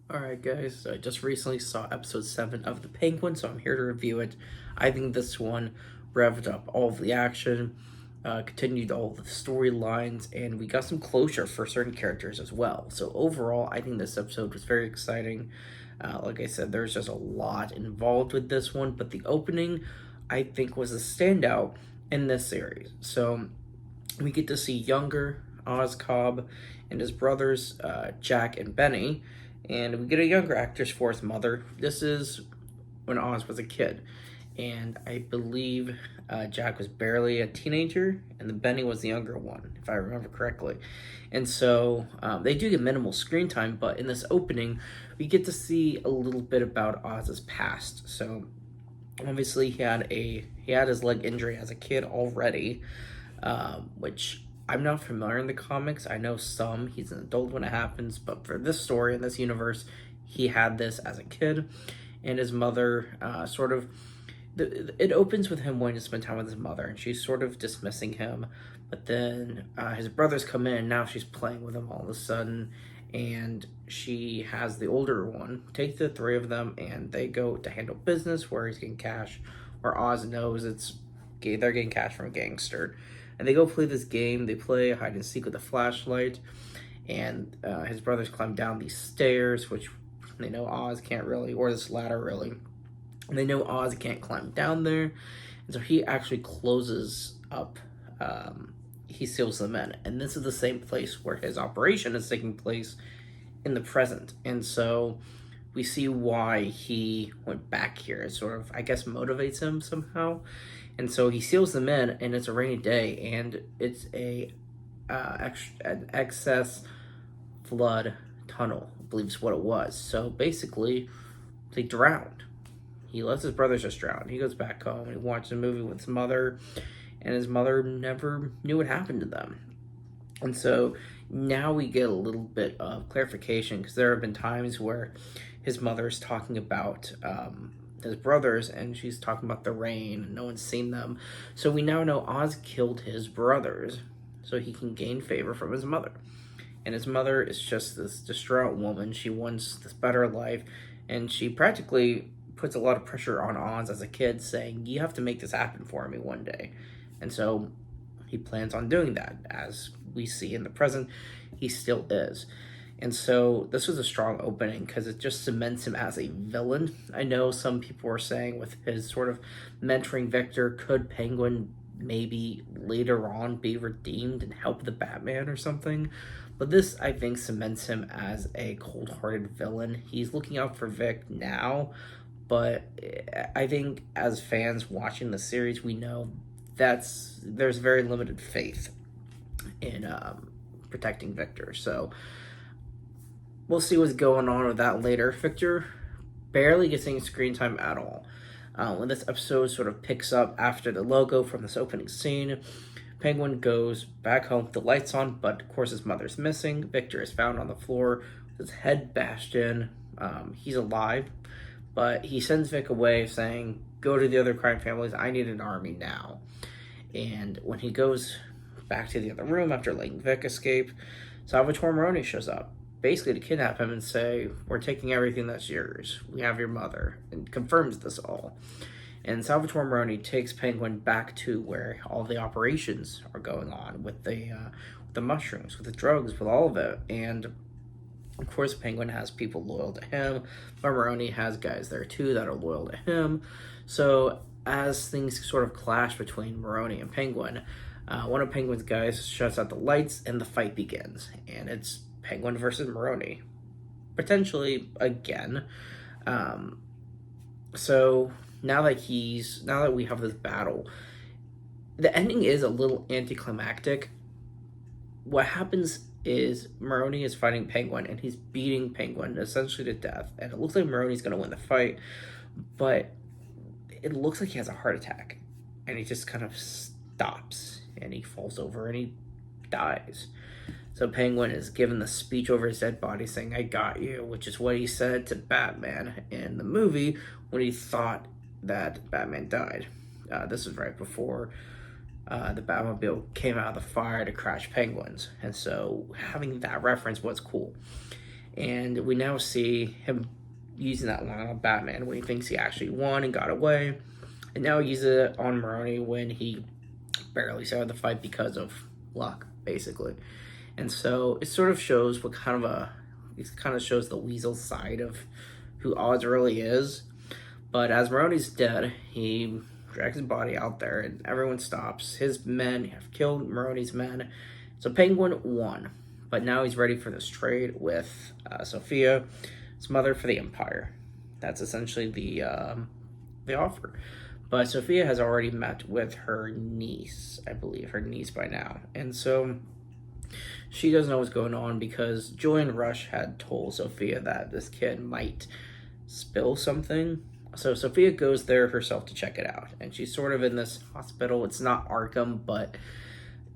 Alright guys, so I just recently saw episode 7 of The Penguin, so I'm here to review it. I think this one revved up all of the action, continued all the storylines, and we got some closure for certain characters as well. So overall, I think this episode was very exciting. Like I said, there's just a lot involved with this one, but the opening, I think, was a standout in this series. So we get to see younger Oz Cobb and his brothers, Jack and Benny, and we get a younger actress for his mother. This is when Oz was a kid, and I believe Jack was barely a teenager, and the Benny was the younger one, if I remember correctly. And so they do get minimal screen time, but in this opening, we get to see a little bit about Oz's past. So obviously, he had his leg injury as a kid already, which I'm not familiar in the comics. I know some. He's an adult when it happens, but for this story in this universe, he had this as a kid, and his mother it opens with him wanting to spend time with his mother, and she's sort of dismissing him. But then his brothers come in, and now she's playing with him all of a sudden, and she has the older one take the three of them, and they go to handle business where he's getting cash, where Oz knows they're getting cash from a gangster, and they go play this game. They play hide and seek with a flashlight, and his brothers climb down these stairs, which they know Oz can't really, or this ladder really, and they know Oz can't climb down there, and so he actually closes up. He seals them in, and this is the same place where his operation is taking place in the present, and so we see why he went back here. It sort of, I guess, motivates him somehow, and so he seals them in, and it's a rainy day, and it's an excess flood tunnel, I believe is what it was. So basically, they drowned. He lets his brothers just drown. He goes back home and he watches a movie with his mother, and his mother never knew what happened to them. And so now we get a little bit of clarification, because there have been times where his mother is talking about his brothers, and she's talking about the rain, and no one's seen them. So we now know Oz killed his brothers so he can gain favor from his mother. And his mother is just this distraught woman. She wants this better life, and she practically puts a lot of pressure on Oz as a kid, saying, "You have to make this happen for me one day." And so he plans on doing that. As we see in the present, he still is. And so this was a strong opening because it just cements him as a villain. I know some people are saying with his sort of mentoring Victor, could Penguin maybe later on be redeemed and help the Batman or something? But this, I think, cements him as a cold-hearted villain. He's looking out for Vic now, but I think as fans watching the series, we know there's very limited faith in protecting Victor. So we'll see what's going on with that later. Victor barely gets any screen time at all. When this episode sort of picks up after the logo from this opening scene, Penguin goes back home with the lights on, but of course his mother's missing. Victor is found on the floor with his head bashed in. He's alive, but he sends Vic away saying, "Go to the other crime families. I need an army now." And when he goes back to the other room after letting Vic escape, Salvatore Maroni shows up, basically to kidnap him and say, "We're taking everything that's yours. We have your mother," and confirms this all. And Salvatore Maroni takes Penguin back to where all the operations are going on with the mushrooms, with the drugs, with all of it. And of course, Penguin has people loyal to him, but Maroni has guys there too that are loyal to him. So as things sort of clash between Maroni and Penguin, one of Penguin's guys shuts out the lights and the fight begins. And it's Penguin versus Maroni, potentially again. So now that we have this battle, the ending is a little anticlimactic. What happens is Maroni is fighting Penguin, and he's beating Penguin essentially to death, and it looks like Maroni's going to win the fight, but it looks like he has a heart attack, and he just kind of stops, and he falls over, and he dies. So Penguin is given the speech over his dead body saying, "I got you," which is what he said to Batman in the movie when he thought that Batman died. This was right before the Batmobile came out of the fire to crash Penguins. And so having that reference was cool. And we now see him using that line on Batman when he thinks he actually won and got away. And now he uses it on Maroni when he barely started the fight because of luck, basically. And so it sort of shows what kind of it kind of shows the weasel side of who Oz really is. But as Maroni's dead, he drags his body out there and everyone stops. His men have killed Maroni's men. So Penguin won. But now he's ready for this trade with Sophia, his mother, for the Empire. That's essentially the offer. But Sophia has already met with her niece, I believe, her niece by now. And so she doesn't know what's going on because Julian Rush had told Sophia that this kid might spill something. So Sophia goes there herself to check it out. And she's sort of in this hospital. It's not Arkham, but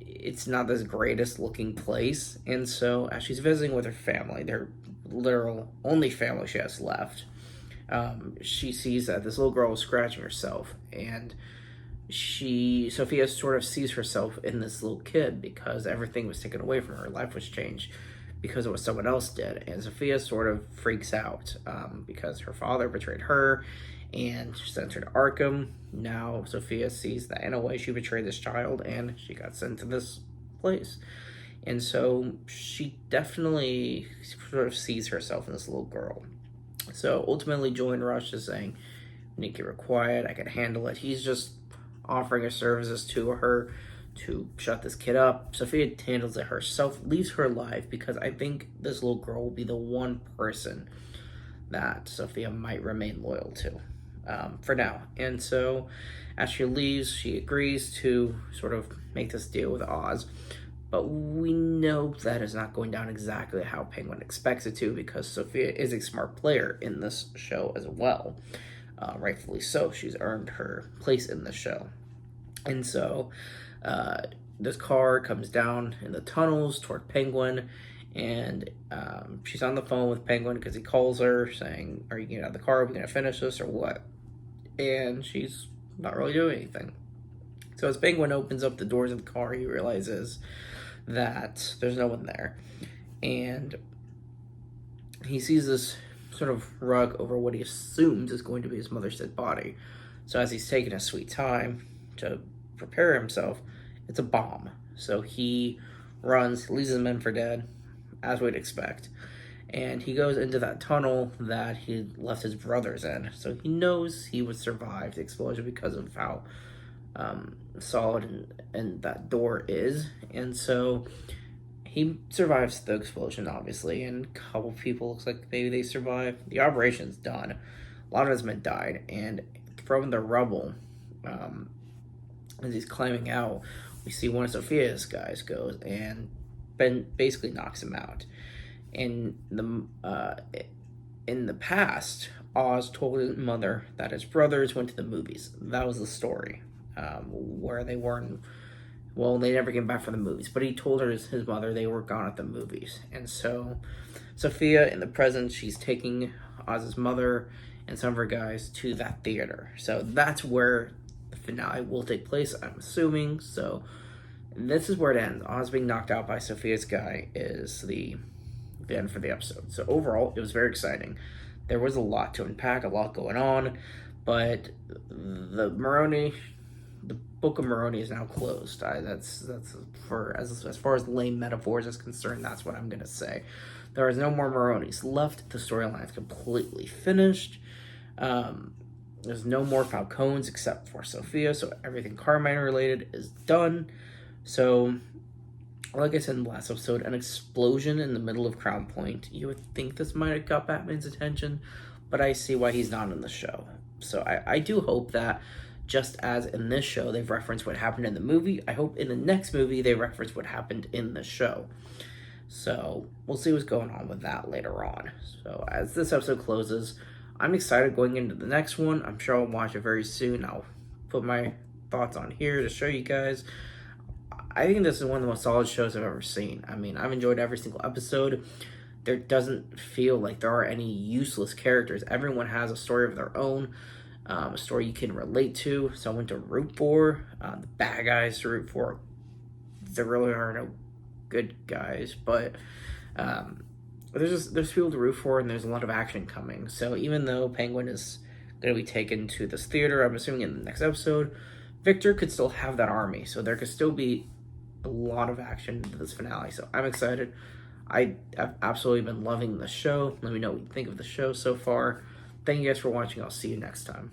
it's not this greatest looking place. And so as she's visiting with her family, their literal only family she has left, she sees that this little girl is scratching herself, and Sophia sort of sees herself in this little kid because everything was taken away from her. Life was changed because of what someone else did, and Sophia sort of freaks out because her father betrayed her and sent her to Arkham. Now Sophia sees that in a way she betrayed this child and she got sent to this place. And so she definitely sort of sees herself in this little girl. So ultimately, Julian Rush is saying, "We need to keep her quiet. I can handle it." He's just offering his services to her to shut this kid up. Sophia handles it herself, leaves her alive because I think this little girl will be the one person that Sophia might remain loyal to for now. And so as she leaves, she agrees to sort of make this deal with Oz. But we know that is not going down exactly how Penguin expects it to because Sophia is a smart player in this show as well. Rightfully so. She's earned her place in the show. And so this car comes down in the tunnels toward Penguin, and she's on the phone with Penguin because he calls her saying, "Are you getting out of the car? Are we going to finish this or what?" And she's not really doing anything. So as Penguin opens up the doors of the car, he realizes that there's no one there. And he sees this sort of rug over what he assumes is going to be his mother's dead body. So as he's taking a sweet time to prepare himself, it's a bomb. So he runs, leaves his men for dead, as we'd expect. And he goes into that tunnel that he left his brothers in. So he knows he would survive the explosion because of how solid and that door is. And so he survives the explosion, obviously, and a couple people looks like maybe they survive. The operation's done. A lot of his men died, and from the rubble, as he's climbing out, we see one of Sophia's guys goes and Ben basically knocks him out. In the past, Oz told his mother that his brothers went to the movies. That was the story, where they weren't. Well, they never came back from the movies, but he told her his mother they were gone at the movies. And so Sophia, in the present, she's taking Oz's mother and some of her guys to that theater. So that's where the finale will take place, I'm assuming. So this is where it ends. Oz being knocked out by Sophia's guy is the end for the episode. So overall, it was very exciting. There was a lot to unpack, a lot going on, but the Book of Maroni is now closed. That's for as far as lame metaphors is concerned. That's what I'm gonna say. There is no more Maronis left. The storyline is completely finished. There's no more Falcones except for Sophia. So everything Carmine related is done. So, like I said in the last episode, an explosion in the middle of Crown Point. You would think this might have got Batman's attention, but I see why he's not in the show. So I do hope that, just as in this show they've referenced what happened in the movie, I hope in the next movie they reference what happened in the show. So we'll see what's going on with that later on. So as this episode closes, I'm excited going into the next one. I'm sure I'll watch it very soon. I'll put my thoughts on here to show you guys. I think this is one of the most solid shows I've ever seen. I mean, I've enjoyed every single episode. There doesn't feel like there are any useless characters. Everyone has a story of their own. A story you can relate to, someone to root for, the bad guys to root for. There really are no good guys, but there's people to root for, and there's a lot of action coming. So even though Penguin is going to be taken to this theater, I'm assuming in the next episode, Victor could still have that army. So there could still be a lot of action to this finale. So I'm excited. I have absolutely been loving the show. Let me know what you think of the show so far. Thank you guys for watching. I'll see you next time.